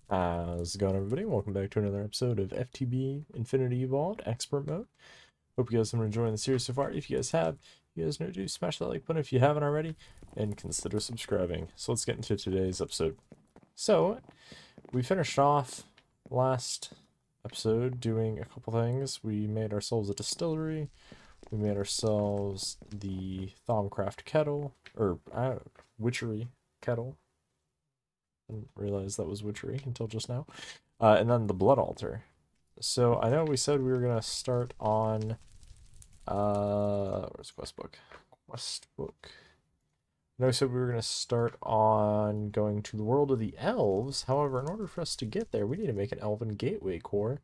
How's it going, everybody? Welcome back to another episode of FTB Infinity Evolved Expert Mode. Hope you guys have been enjoying the series so far. If you guys have, you guys know to smash that like button if you haven't already, and consider subscribing. So let's get into today's episode. So, we finished off last episode doing a couple things. We made ourselves a distillery. We made ourselves the Thaumcraft kettle, or witchery kettle. Didn't realize that was witchery until just now. And then the blood altar. So I know we said we were gonna start on where's quest book? Quest book. No, we said we were gonna start on going to the world of the elves. However, in order for us to get there, we need to make an elven gateway core,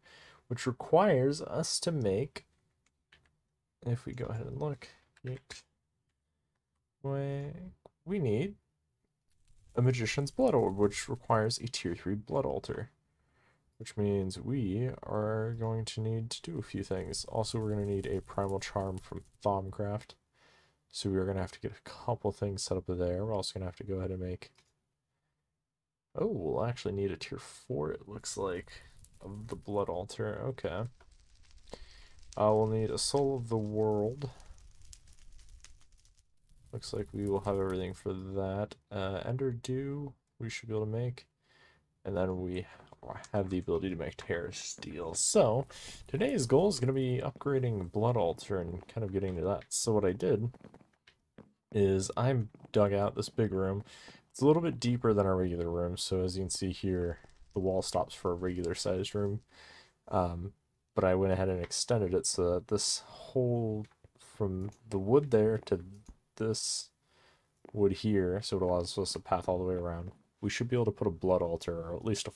which requires us to make, if we go ahead and look, we need a magician's blood orb, which requires a tier 3 blood altar, which means we are going to need to do a few things. Also, we're going to need a primal charm from Thaumcraft, so we are going to have to get a couple things set up there. We're also going to have to go ahead and make, oh, we'll actually need a tier 4, it looks like, of the blood altar. Okay. We'll need a soul of the world. Looks like we will have everything for that. Ender Dew, we should be able to make. And then we have the ability to make Terra Steel. So, today's goal is going to be upgrading Blood Altar and kind of getting to that. So what I did is I dug out this big room. It's a little bit deeper than our regular room, so as you can see here, the wall stops for a regular sized room. But I went ahead and extended it so that this whole, from the wood there to this wood here, so it allows us a path all the way around. We should be able to put a blood altar, or at least a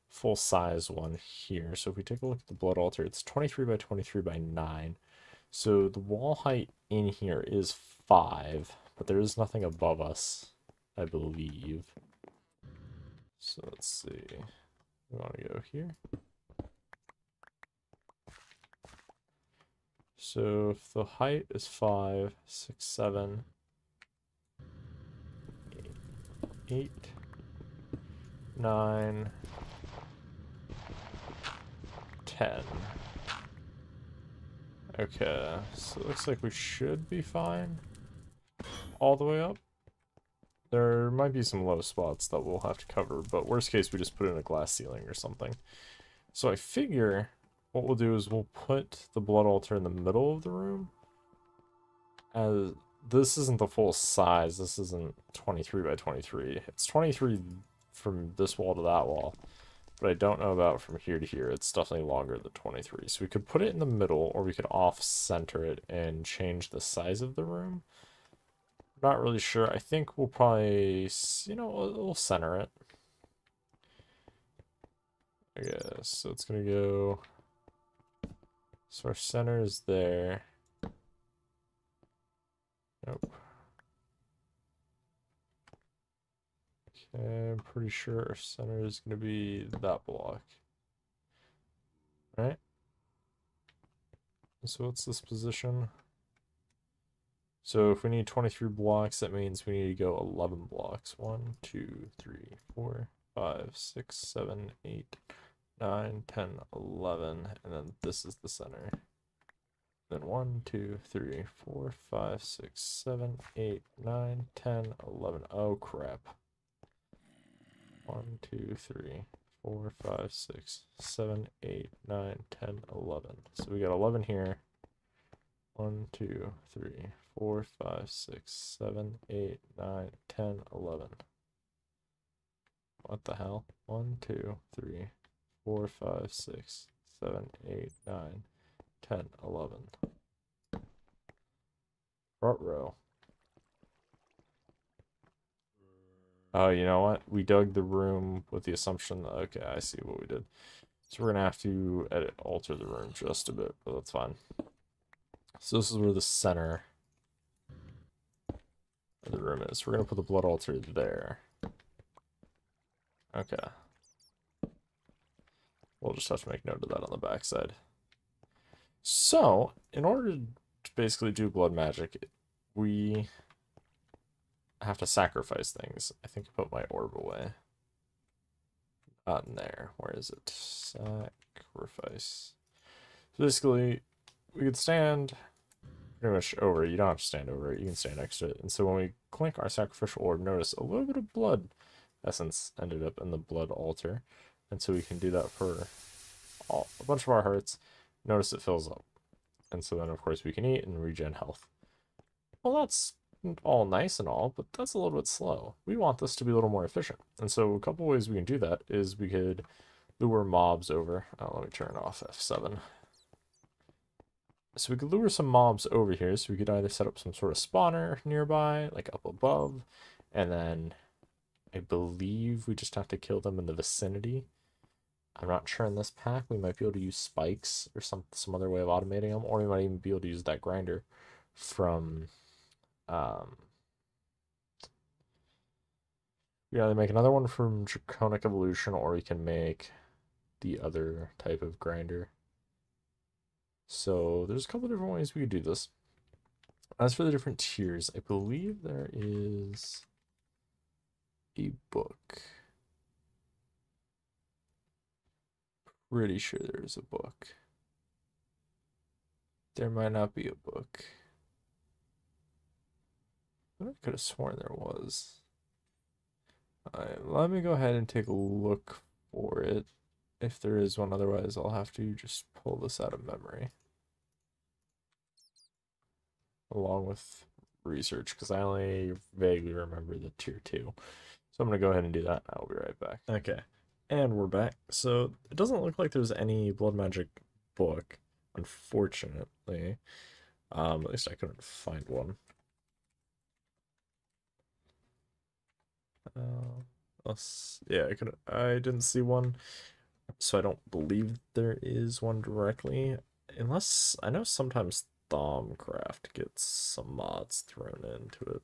full size one here. So if we take a look at the blood altar, it's 23 by 23 by 9. So the wall height in here is 5, but there is nothing above us, I believe. So let's see. We want to go here. So if the height is 5, 6, 7, 8, 9, 10. Okay, so it looks like we should be fine all the way up. There might be some low spots that we'll have to cover, but worst case, we just put in a glass ceiling or something. So I figure what we'll do is we'll put the blood altar in the middle of the room. As this isn't the full size, this isn't 23 by 23. It's 23 from this wall to that wall, but I don't know about from here to here. It's definitely longer than 23. So we could put it in the middle, or we could off-center it and change the size of the room. Not really sure. I think we'll probably, we'll center it. I guess. So it's going to go... So our center is there. Nope. Okay, I'm pretty sure our center is going to be that block. Right? So what's this position? So if we need 23 blocks, that means we need to go 11 blocks. 1, 2, 3, 4, 5, 6, 7, 8, 9, 10, 11. And then this is the center. Then 1, 2, 3, 4, 5, 6, 7, 8, 9, 10, 11. Oh crap. 1, 2, 3, 4, 5, 6, 7, 8, 9, 10, 11. So we got 11 here. 1, 2, 3, 4, 5, 6, 7, 8, 9, 10, 11. What the hell? 1, 2, 3, 4, 5, 6, 7, 8, 9, 10, 11. Front row. Oh, you know what? We dug the room with the assumption that, okay, I see what we did. So we're going to have to alter the room just a bit, but that's fine. So this is where the center of the room is. We're going to put the blood altar there. Okay. We'll just have to make note of that on the backside. So, in order to basically do blood magic, we have to sacrifice things. I think I put my orb away. On there. Where is it? Sacrifice. So basically, we could stand pretty much over it. You don't have to stand over it. You can stand next to it. And so when we clink our sacrificial orb, notice a little bit of blood essence ended up in the blood altar. And so we can do that for a bunch of our hearts. Notice it fills up. And so then, of course, we can eat and regen health. Well, that's all nice and all, but that's a little bit slow. We want this to be a little more efficient. And so a couple ways we can do that is we could lure mobs over. Oh, let me turn off F7. So we could lure some mobs over here. So we could either set up some sort of spawner nearby, like up above, and then I believe we just have to kill them in the vicinity. I'm not sure in this pack. We might be able to use spikes or some other way of automating them, or we might even be able to use that grinder from we either make another one from Draconic Evolution, or we can make the other type of grinder. So there's a couple different ways we could do this. As for the different tiers, I believe there is a book. Pretty sure there's a book. There might not be a book. I could have sworn there was. Alright, let me go ahead and take a look for it. If there is one, otherwise I'll have to just pull this out of memory. Along with research, because I only vaguely remember the tier 2. So I'm going to go ahead and do that. I'll be right back. Okay, and we're back. So it doesn't look like there's any blood magic book, unfortunately. At least I couldn't find one. Yeah, I didn't see one, so I don't believe there is one directly, unless I know sometimes Thaumcraft gets some mods thrown into it.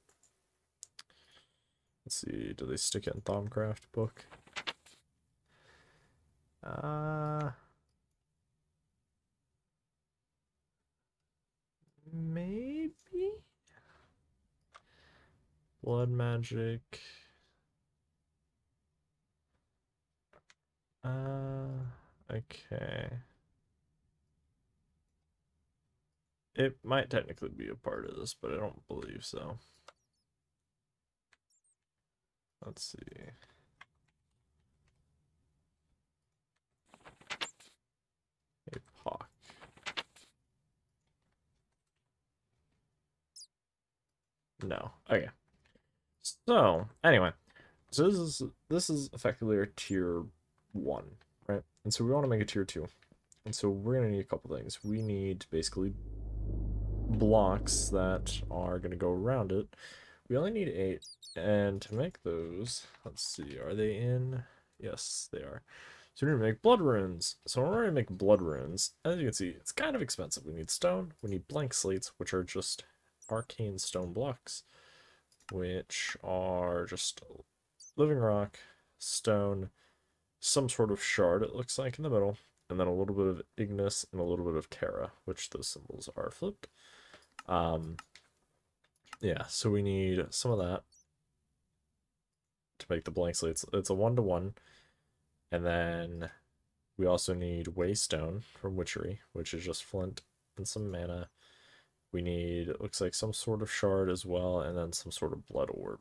Let's see, do they stick it in Thaumcraft book? Maybe? Blood magic. Okay. It might technically be a part of this, but I don't believe so. Let's see. A Hawk. No. Okay. So, anyway. So this is effectively our tier 1, right? And so we want to make a tier 2. And so we're going to need a couple things. We need basically blocks that are going to go around it. We only need 8. And to make those, let's see, are they in? Yes, they are. So we're going to make blood runes. So we're going to make blood runes. As you can see, it's kind of expensive. We need stone. We need blank slates, which are just arcane stone blocks, which are just living rock, stone, some sort of shard, it looks like, in the middle, and then a little bit of ignis and a little bit of terra, which those symbols are flipped. Yeah, so we need some of that to make the blank slates. It's a 1-to-1, and then we also need waystone from witchery, which is just flint and some mana. We need, it looks like, some sort of shard as well, and then some sort of blood orb.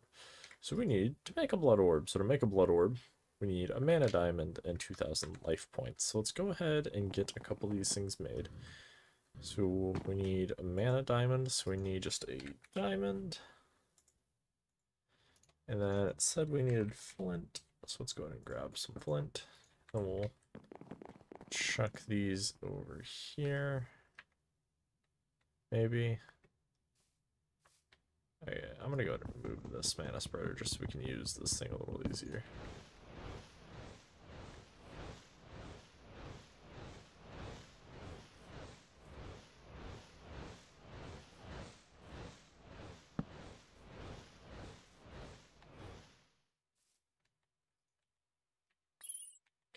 So we need to make a blood orb. So to make a blood orb, we need a mana diamond and 2,000 life points. So let's go ahead and get a couple of these things made. So we need a mana diamond, so we need just a diamond. And then it said we needed flint, so let's go ahead and grab some flint. And we'll chuck these over here. Maybe. Okay, I'm gonna go ahead and remove this mana spreader just so we can use this thing a little easier.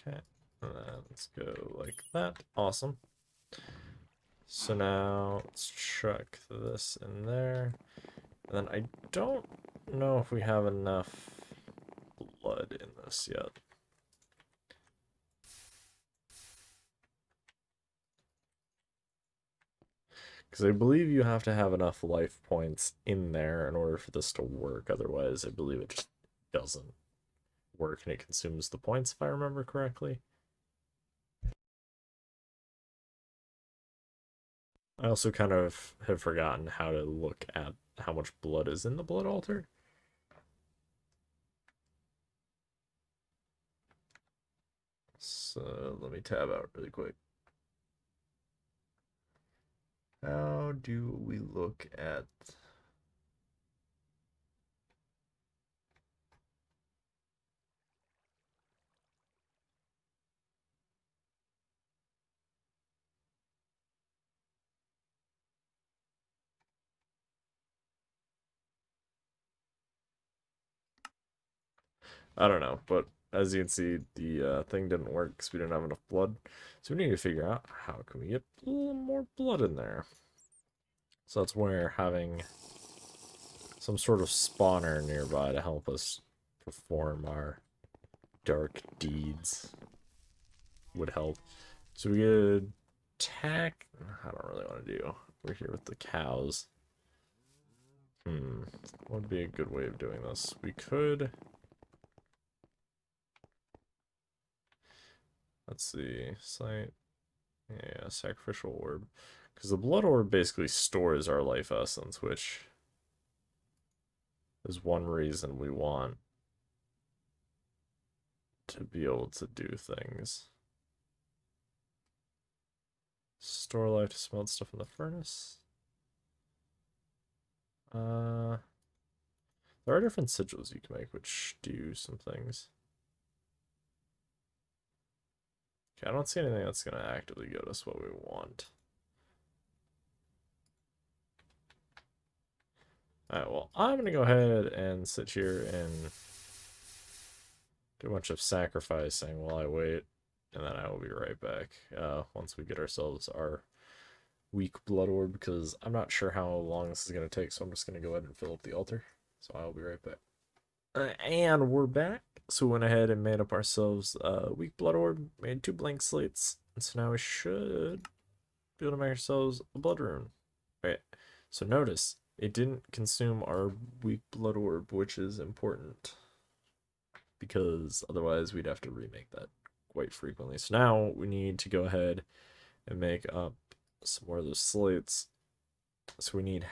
Okay, and then let's go like that. Awesome. So now let's chuck this in there. And then I don't know if we have enough blood in this yet. Because I believe you have to have enough life points in there in order for this to work. Otherwise, I believe it just doesn't work and it consumes the points, if I remember correctly. I also kind of have forgotten how to look at how much blood is in the blood altar. So let me tab out really quick. How do we look at... I don't know, but as you can see, the thing didn't work because we didn't have enough blood. So we need to figure out how can we get a little more blood in there. So that's where having some sort of spawner nearby to help us perform our dark deeds would help. So we could attack. I don't really want to do. We're here with the cows. What would be a good way of doing this? We could... Let's see. Site. Yeah, sacrificial orb. Because the blood orb basically stores our life essence, which is one reason we want to be able to do things. Store life to smelt stuff in the furnace. There are different sigils you can make which do some things. Okay, I don't see anything that's going to actively get us what we want. Alright, well, I'm going to go ahead and sit here and do a bunch of sacrificing while I wait, and then I will be right back once we get ourselves our weak blood orb, because I'm not sure how long this is going to take, so I'm just going to go ahead and fill up the altar. So I'll be right back. And we're back. So we went ahead and made up ourselves a weak blood orb, made 2 blank slates, and so now we should be able to make ourselves a blood rune. Right. So notice, it didn't consume our weak blood orb, which is important, because otherwise we'd have to remake that quite frequently. So now we need to go ahead and make up some more of those slates. So we need,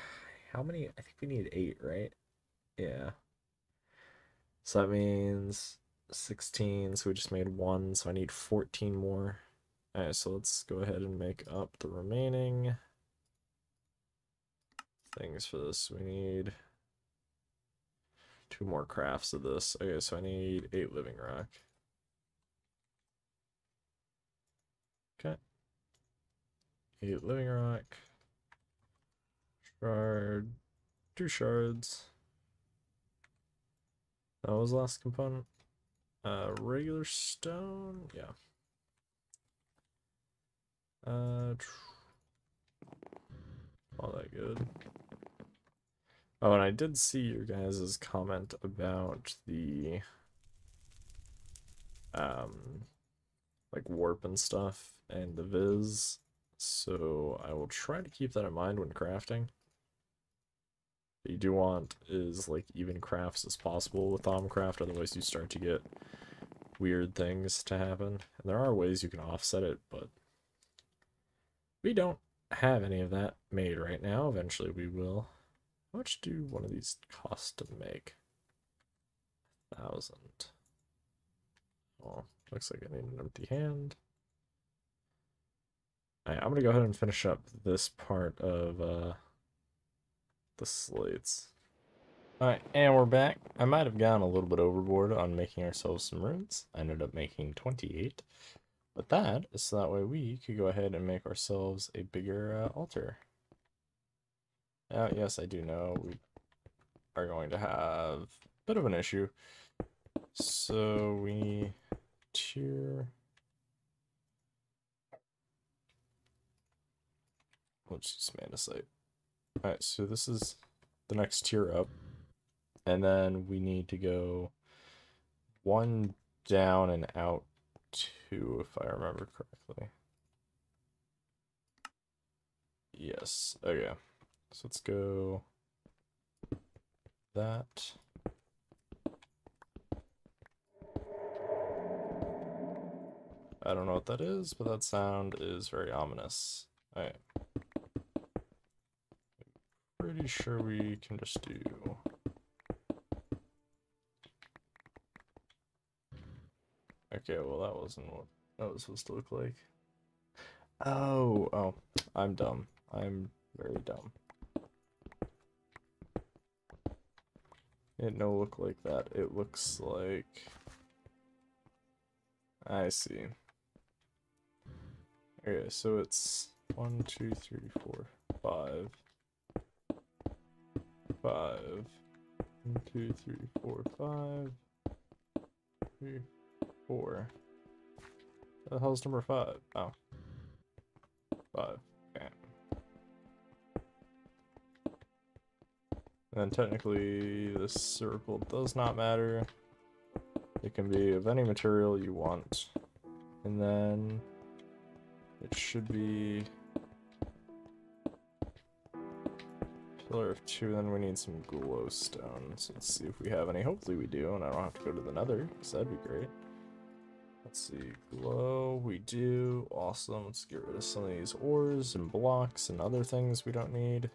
how many? I think we need 8, right? Yeah. So that means 16, so we just made 1, so I need 14 more. Alright, so let's go ahead and make up the remaining things for this. We need 2 more crafts of this. Okay, so I need 8 living rock. Okay. 8 living rock. Shard. 2 shards. That was the last component. Regular stone. Yeah. All that good. Oh, and I did see your guys' comment about the like warp and stuff and the viz. So I will try to keep that in mind when crafting. What you do want is like even crafts as possible with Thaumcraft, otherwise you start to get weird things to happen. And there are ways you can offset it, but we don't have any of that made right now. Eventually we will. How much do one of these cost to make? 1,000. Oh, looks like I need an empty hand. Alright, I'm gonna go ahead and finish up this part of the slates. Alright, and we're back. I might have gone a little bit overboard on making ourselves some runes. I ended up making 28. But that is so that way we could go ahead and make ourselves a bigger altar. Now, yes, I do know we are going to have a bit of an issue. So we tier... Let's just Mandicite. Alright, so this is the next tier up. And then we need to go 1 down and out 2, if I remember correctly. Yes. Okay. So let's go that. I don't know what that is, but that sound is very ominous. Alright. Pretty sure we can just do... Okay, well that wasn't what that was supposed to look like. Oh, I'm dumb. I'm very dumb. It don't look like that. It looks like... I see. Okay, so it's 1, 2, 3, 4, 5. 5. 1, 2, 3, 4, 5. 3, 4. The hell's number 5? Oh. 5. Okay. And then technically this circle does not matter. It can be of any material you want. And then it should be pillar of 2, then we need some glowstone. So let's see if we have any. Hopefully we do, and I don't have to go to the nether, because that'd be great. Let's see, glow, we do. Awesome, let's get rid of some of these ores and blocks and other things we don't need.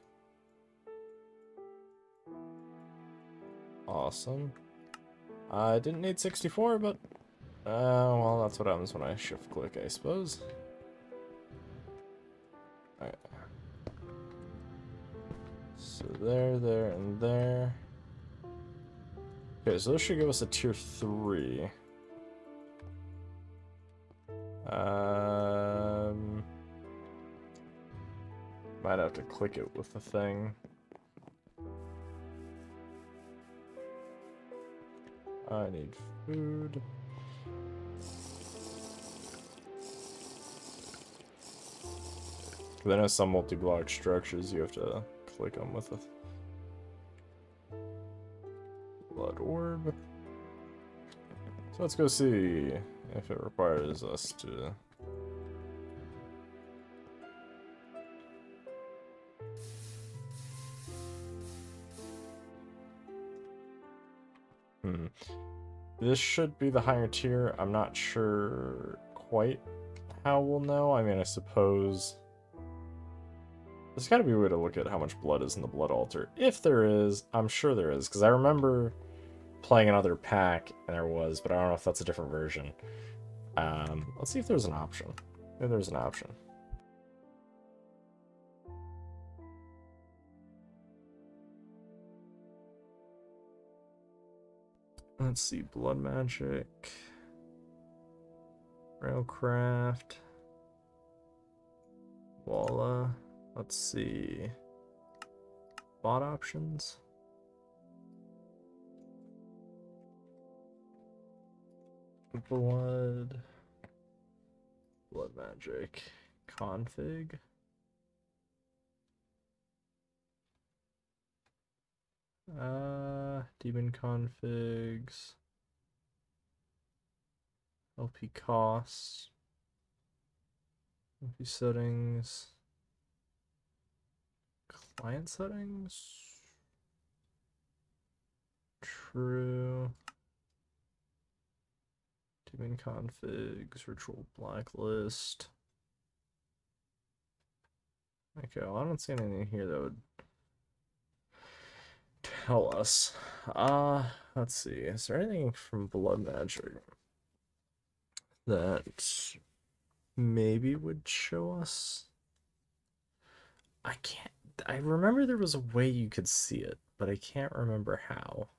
Awesome. I didn't need 64, but well, that's what happens when I shift click, I suppose. Alright. So there, and there. Okay, so this should give us a tier 3. Might have to click it with the thing. I need food. Because I know some multi-block structures you have to click them with a blood orb. So let's go see if it requires us to... This should be the higher tier. I'm not sure quite how we'll know. I mean, I suppose... There's gotta be a way to look at how much blood is in the blood altar. If there is, I'm sure there is, because I remember playing another pack and there was, but I don't know if that's a different version. Let's see if there's an option. Maybe there's an option. Let's see, blood magic, railcraft, Walla. Let's see, bot options. Blood magic, config. Demon configs, LP costs, LP settings, client settings, true, demon configs, ritual blacklist. Okay, well, I don't see anything here that would tell us. Let's see. Is there anything from blood magic that maybe would show us? I can't. I remember there was a way you could see it, but I can't remember how.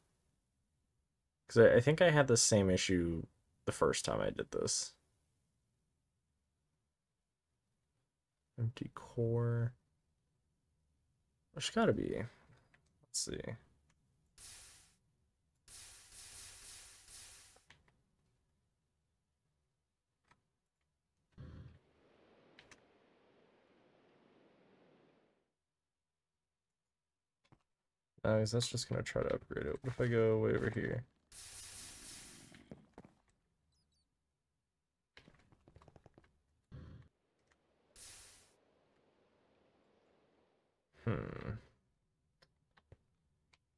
Because I think I had the same issue the first time I did this. Empty core. There's gotta be. Let's see. Guys, that's just gonna try to upgrade it. What if I go way over here?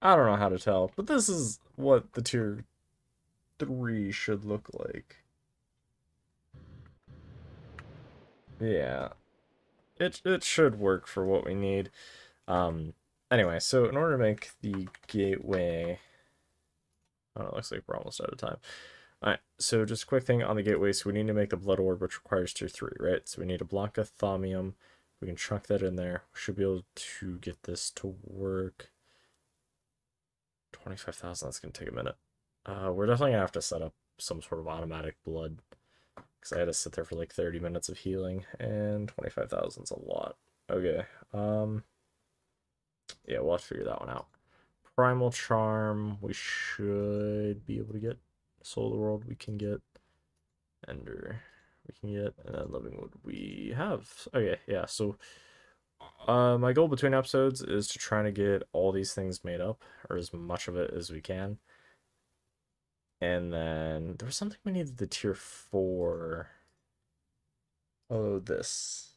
I don't know how to tell, but this is what the tier 3 should look like. Yeah, it should work for what we need. Anyway, so in order to make the gateway, oh, it looks like we're almost out of time. All right, so just a quick thing on the gateway. So we need to make the blood orb, which requires tier 3, right? So we need a block of thaumium. We can chuck that in there. We should be able to get this to work. 25,000, that's going to take a minute. We're definitely going to have to set up some sort of automatic blood, because I had to sit there for like 30 minutes of healing, and 25,000 is a lot. Okay, yeah, we'll have to figure that one out. Primal Charm, we should be able to get. Soul of the World, we can get. Ender, we can get. And then Living Wood, we have. Okay, yeah, so my goal between episodes is to try to get all these things made up, or as much of it as we can. And then there was something we needed the tier 4. Oh, this.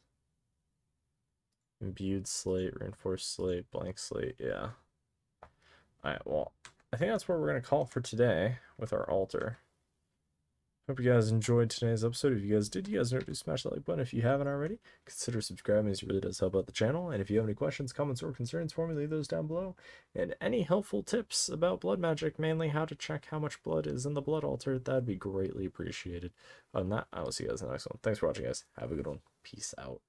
Imbued slate, reinforced slate, blank slate, yeah. Alright, well, I think that's what we're going to call it for today with our altar. Hope you guys enjoyed today's episode. If you guys did, you guys know to smash that like button. If you haven't already, consider subscribing, as it really does help out the channel. And if you have any questions, comments, or concerns for me, leave those down below. And any helpful tips about blood magic, mainly how to check how much blood is in the blood altar, that'd be greatly appreciated. Other than that, I will see you guys in the next one. Thanks for watching, guys. Have a good one. Peace out.